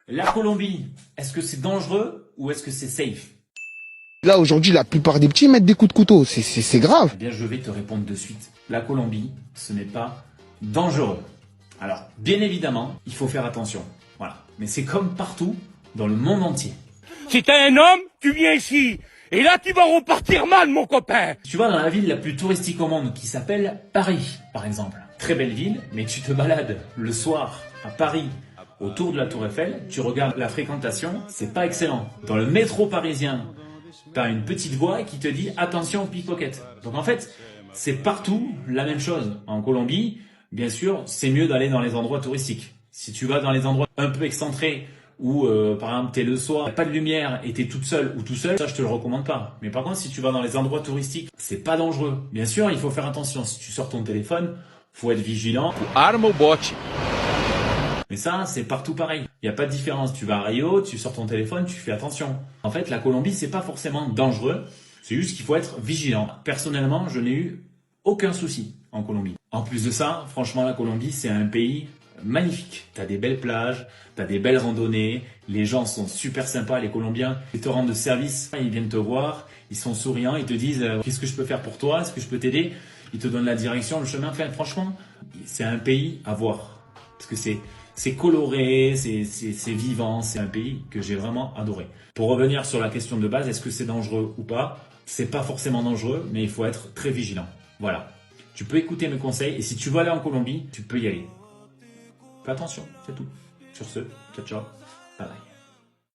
La Colombie, est-ce que c'est dangereux ou est-ce que c'est safe? Là, aujourd'hui, la plupart des petits mettent des coups de couteau. C'est grave. Eh bien, je vais te répondre de suite. La Colombie, ce n'est pas dangereux. Alors, bien évidemment, il faut faire attention. Voilà. Mais c'est comme partout dans le monde entier. Si t'es un homme, tu viens ici. Et là, tu vas repartir mal, mon copain. Tu vas dans la ville la plus touristique au monde qui s'appelle Paris, par exemple. Très belle ville, mais tu te balades le soir à Paris autour de la Tour Eiffel, tu regardes la fréquentation, c'est pas excellent. Dans le métro parisien, tu as une petite voix qui te dit attention aux pickpockets. Donc en fait, c'est partout la même chose. En Colombie, bien sûr, c'est mieux d'aller dans les endroits touristiques. Si tu vas dans les endroits un peu excentrés où par exemple t'es le soir, pas de lumière et t'es toute seule ou tout seul, ça je te le recommande pas. Mais par contre, si tu vas dans les endroits touristiques, c'est pas dangereux. Bien sûr, il faut faire attention. Si tu sors ton téléphone, faut être vigilant. Arma o bote. Mais ça, c'est partout pareil. Il n'y a pas de différence. Tu vas à Rio, tu sors ton téléphone, tu fais attention. En fait, la Colombie, c'est pas forcément dangereux. C'est juste qu'il faut être vigilant. Personnellement, je n'ai eu aucun souci en Colombie. En plus de ça, franchement, la Colombie, c'est un pays magnifique. T'as des belles plages, t'as des belles randonnées. Les gens sont super sympas, les Colombiens. Ils te rendent service, ils viennent te voir, ils sont souriants, ils te disent qu'est-ce que je peux faire pour toi, est-ce que je peux t'aider. Ils te donnent la direction, le chemin. Enfin, franchement, c'est un pays à voir. Parce que c'est coloré, c'est vivant, c'est un pays que j'ai vraiment adoré. Pour revenir sur la question de base, est-ce que c'est dangereux ou pas? C'est pas forcément dangereux, mais il faut être très vigilant. Voilà. Tu peux écouter mes conseils et si tu veux aller en Colombie, tu peux y aller. Fais attention, c'est tout. Sur ce, ciao ciao, bye bye.